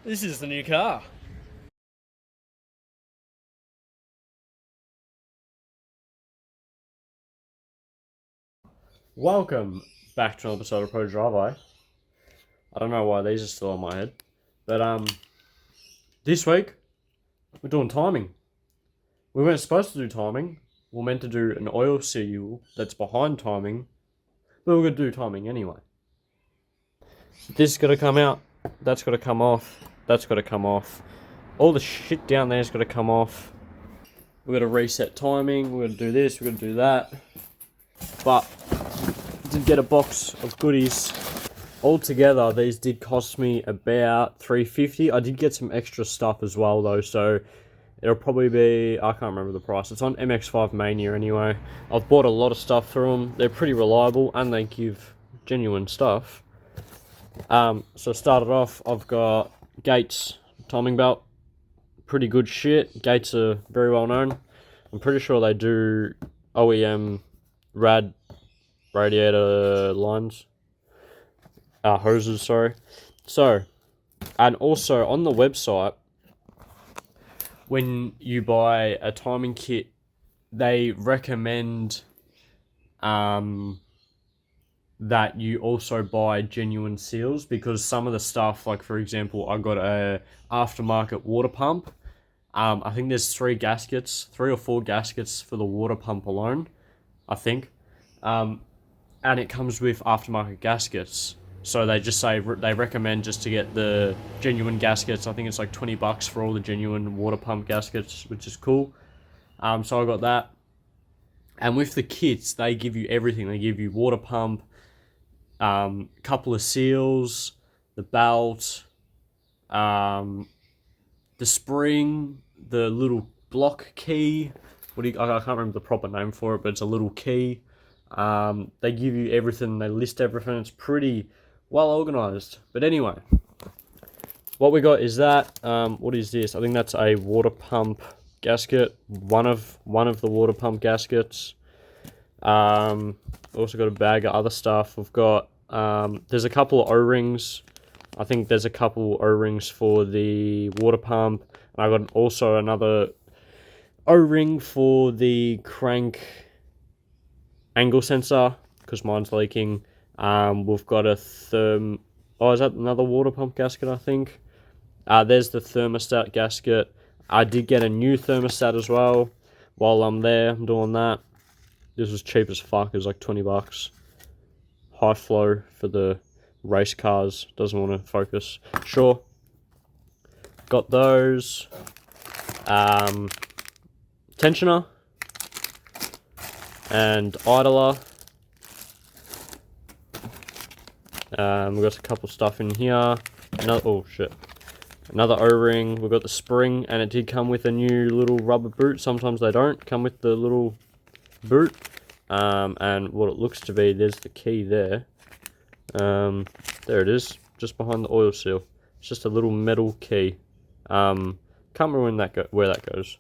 This is the new car. Welcome back to another episode of Pro Drive. I don't know why these are still on my head, but this week we're doing timing. We weren't supposed to do timing. We're meant to do an oil seal that's behind timing, but we're gonna do timing anyway. This is gonna come out. That's gotta come off. That's gotta come off. All the shit down there's gotta come off. We're gonna reset timing. We're gonna do this. We're gonna do that. But did get a box of goodies. Altogether, these did cost me about $3.50. I did get some extra stuff as well though, so it'll probably be, I can't remember the price. It's on MX5 Mania anyway. I've bought a lot of stuff through them. They're pretty reliable and they give genuine stuff. So started off, I've got Gates timing belt. Pretty good shit. Gates are very well known. I'm pretty sure they do OEM Radiator lines. Hoses, sorry. So, and also on the website, when you buy a timing kit, they recommend that you also buy genuine seals, because some of the stuff, like for example, I got a aftermarket water pump. I think there's 3 or 4 gaskets for the water pump alone, I think. And it comes with aftermarket gaskets. So they just say they recommend just to get the genuine gaskets. I think it's like $20 for all the genuine water pump gaskets, which is cool. So I got that. And with the kits, they give you everything. They give you water pump, couple of seals, the belt, the spring, the little block key. I can't remember the proper name for it, but it's a little key. They give you everything. They list everything. It's pretty well organized. But anyway, what we got is that. What is this? I think that's a water pump gasket. One of the water pump gaskets. Also got a bag of other stuff. We've got there's a couple of O-rings. I think there's a couple O-rings for the water pump. And I got also another O-ring for the crank angle sensor, because mine's leaking. We've got a is that another water pump gasket, I think? There's the thermostat gasket. I did get a new thermostat as well. While I'm there, I'm doing that. This was cheap as fuck. It was like $20. High flow for the race cars. Doesn't want to focus. Sure. Got those. Tensioner. And idler. We've got a couple stuff in here. Another O-ring. We've got the spring, and it did come with a new little rubber boot. Sometimes they don't come with the little boot. And what it looks to be, there's the key there. There it is, just behind the oil seal. It's just a little metal key. Can't remember where that goes.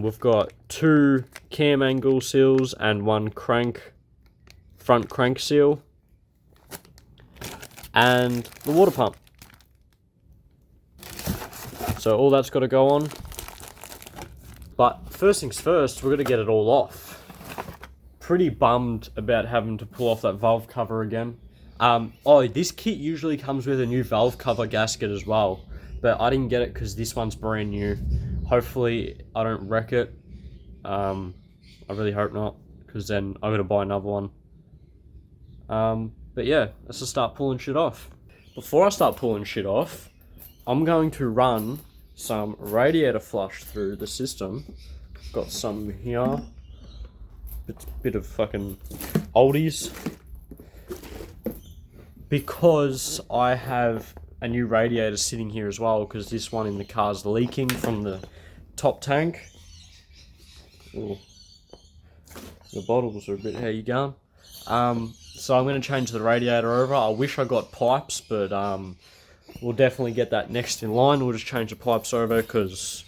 We've got 2 cam angle seals and 1 front crank seal, and the water pump. So all that's got to go on. But first things first, we're going to get it all off. Pretty bummed about having to pull off that valve cover again. This kit usually comes with a new valve cover gasket as well, but I didn't get it because this one's brand new. Hopefully I don't wreck it. I really hope not, because then I'm going to buy another one. But yeah, let's just start pulling shit off. Before I start pulling shit off, I'm going to run some radiator flush through the system. Got some here. Bit of fucking oldies. Because I have a new radiator sitting here as well, because this one in the car's leaking from the top tank. Ooh. The bottles are a bit, how you going? So I'm going to change the radiator over. I wish I got pipes, but we'll definitely get that next in line. We'll just change the pipes over, because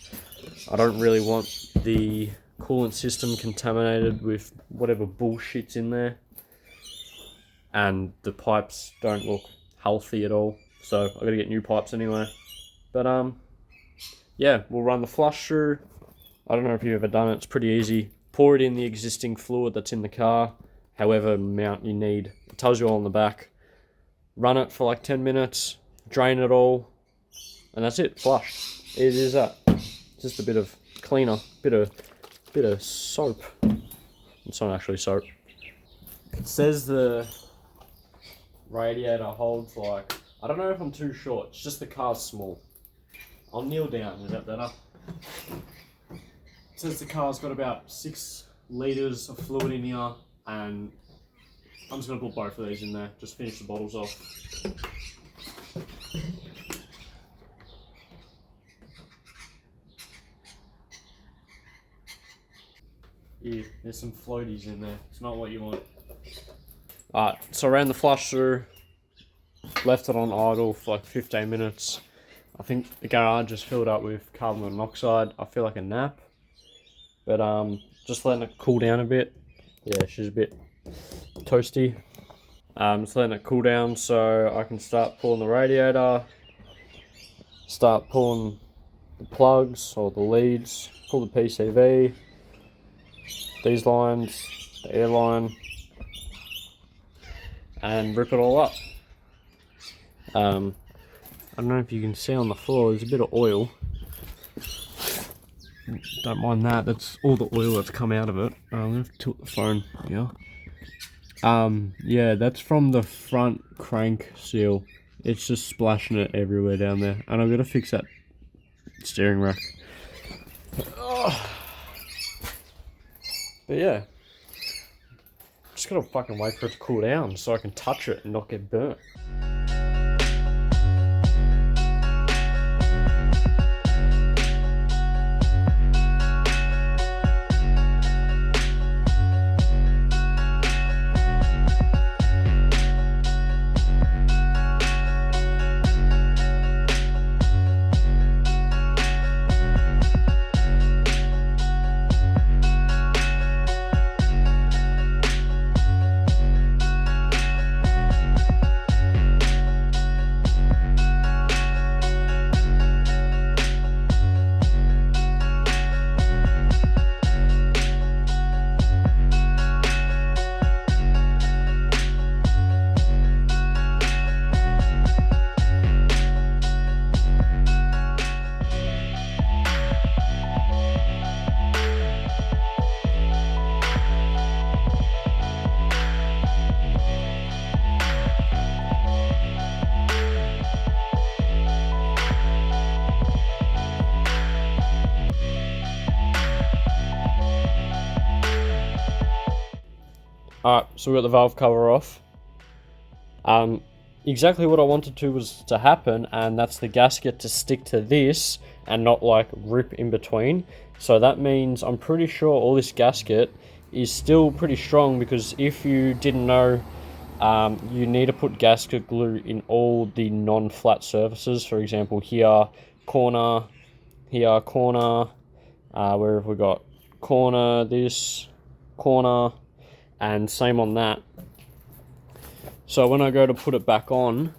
I don't really want the coolant system contaminated with whatever bullshit's in there. And the pipes don't look healthy at all. so I gotta get new pipes anyway. But yeah, we'll run the flush through. I don't know if you've ever done it. It's pretty easy. Pour it in the existing fluid that's in the car, however amount you need. It tells you all on the back. Run it for like 10 minutes, drain it all, and that's it. Flush. It is that. Just a bit of cleaner, bit of soap. It's not actually soap. It says the radiator holds like, I don't know if I'm too short. It's just the car's small. I'll kneel down. Is that better? It says the car's got about 6 litres of fluid in here, and I'm just going to put both of these in there. Just finish the bottles off. Yeah, there's some floaties in there. It's not what you want. Alright, so I ran the flush through, left it on idle for like 15 minutes. I think the garage is filled up with carbon monoxide. I feel like a nap. But just letting it cool down a bit. Yeah, she's a bit toasty. Just letting it cool down so I can start pulling the radiator. Start pulling the plugs or the leads. Pull the PCV. These lines, the air line. And rip it all up. I don't know if you can see on the floor, there's a bit of oil. Don't mind that, that's all the oil that's come out of it. I'm going to tilt the phone here. Yeah, that's from the front crank seal. It's just splashing it everywhere down there. And I've got to fix that steering rack. Oh. But yeah. Just gotta fucking wait for it to cool down so I can touch it and not get burnt. Alright, so we got the valve cover off. Exactly what I wanted to happen, and that's the gasket to stick to this and not like rip in between. So that means I'm pretty sure all this gasket is still pretty strong, because if you didn't know, you need to put gasket glue in all the non-flat surfaces. For example, here, corner, here, corner, where have we got? Corner, this, corner, and same on that. So when I go to put it back on,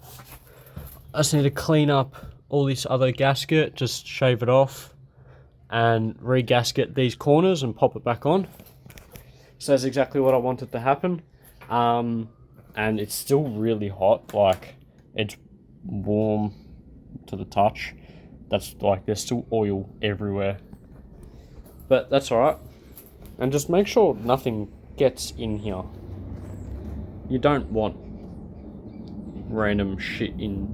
I just need to clean up all this other gasket, just shave it off and re-gasket these corners and pop it back on. So that's exactly what I wanted to happen. And it's still really hot, like it's warm to the touch. That's like, there's still oil everywhere. But that's alright. And just make sure nothing gets in here. You don't want random shit in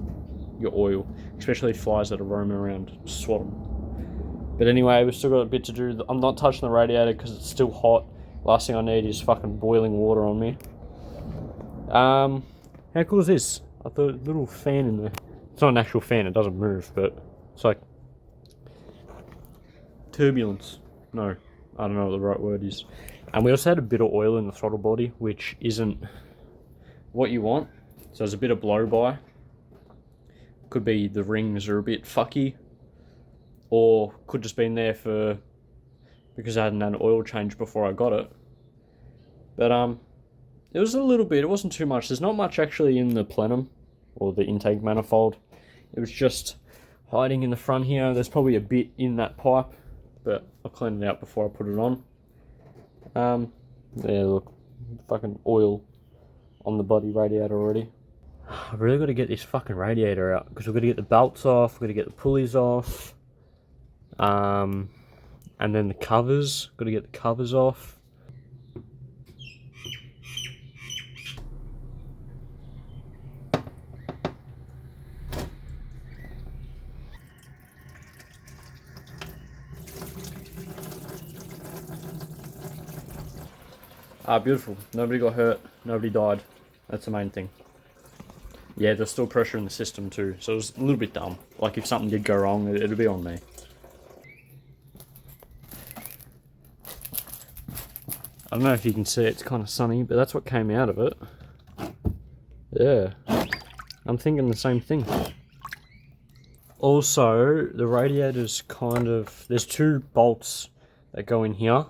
your oil, especially flies that are roaming around. Swat them. But anyway, we've still got a bit to do. I'm not touching the radiator because it's still hot. Last thing I need is fucking boiling water on me. How cool is this? I thought a little fan in there. It's not an actual fan, it doesn't move, but it's like turbulence. No, I don't know what the right word is. And we also had a bit of oil in the throttle body, which isn't what you want. So there's a bit of blow by. Could be the rings are a bit fucky, or could just been there because I hadn't had an oil change before I got it. But it was a little bit, it wasn't too much. There's not much actually in the plenum or the intake manifold. It was just hiding in the front here. There's probably a bit in that pipe, but I'll clean it out before I put it on. Yeah, look, fucking oil on the bloody radiator already. I've really got to get this fucking radiator out, because we've got to get the belts off, we've got to get the pulleys off, and then the covers, got to get the covers off. Beautiful. Nobody got hurt. Nobody died. That's the main thing. Yeah, there's still pressure in the system too, so it was a little bit dumb. Like if something did go wrong, it'd be on me. I don't know if you can see, it's kind of sunny, but that's what came out of it. Yeah. I'm thinking the same thing. Also, the radiator's kind of... There's two bolts that go in here.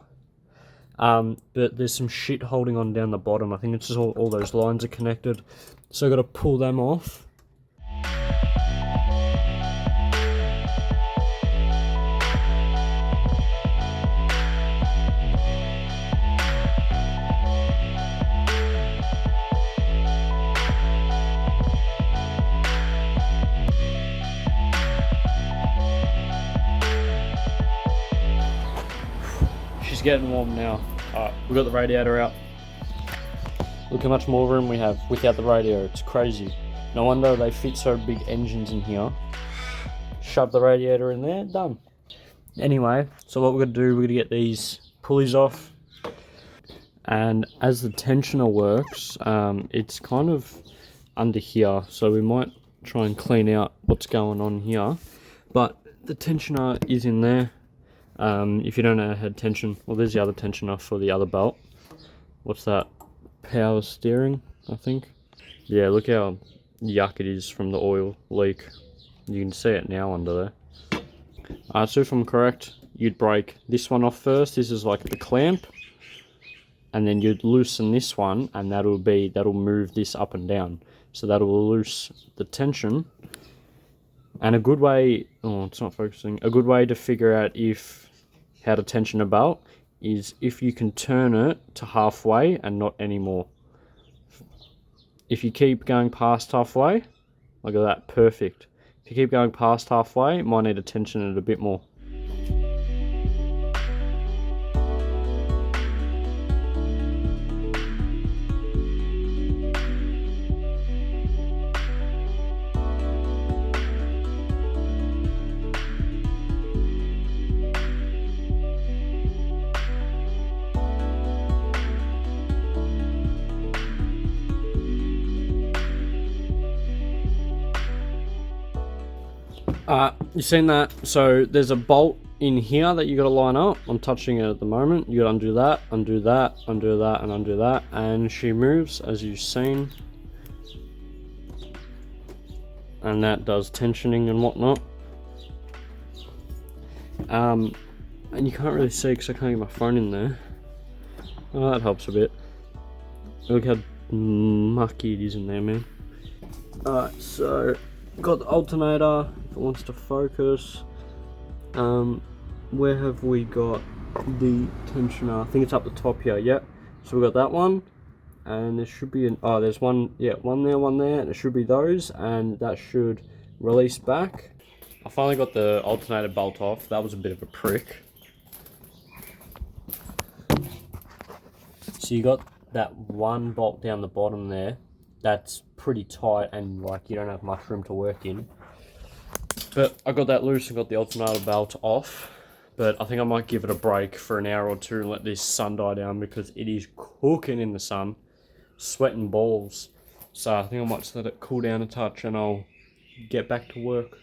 But there's some shit holding on down the bottom. I think it's just all those lines are connected. So I've got to pull them off. She's getting warm now. Alright, we've got the radiator out. Look how much more room we have without the radiator. It's crazy. No wonder they fit so big engines in here. Shove the radiator in there, done. Anyway, so what we're going to do, we're going to get these pulleys off. And as the tensioner works, it's kind of under here. So we might try and clean out what's going on here. But the tensioner is in there. If you don't know how to tension, well, there's the other tensioner for the other belt. What's that? Power steering, I think. Yeah, look how yuck it is from the oil leak. You can see it now under there. So if I'm correct, you'd break this one off first. This is like the clamp, and then you'd loosen this one, and that'll move this up and down. So that'll loose the tension. And a good way, oh, it's not focusing. A good way to figure out how to tension a belt is if you can turn it to halfway and not anymore. If you keep going past halfway, look at that, perfect. If you keep going past halfway, you might need to tension it a bit more. You've seen that, so there's a bolt in here that you got to line up. I'm touching it at the moment. You got to undo that, undo that, undo that, and undo that, and she moves as you've seen, and that does tensioning and whatnot. And you can't really see because I can't get my phone in there. Oh, that helps a bit. Look how mucky it is in there, man. Alright, so got the alternator, if it wants to focus. Where have we got the tensioner? I think it's up the top here, yep. So we got that one, and there should be there's one, yeah, one there, and it should be those, and that should release back. I finally got the alternator bolt off. That was a bit of a prick. So you got that one bolt down the bottom there. That's pretty tight, and like you don't have much room to work in. But I got that loose and got the alternator belt off. But I think I might give it a break for an hour or two and let this sun die down, because it is cooking in the sun, sweating balls. So I think I might just let it cool down a touch and I'll get back to work.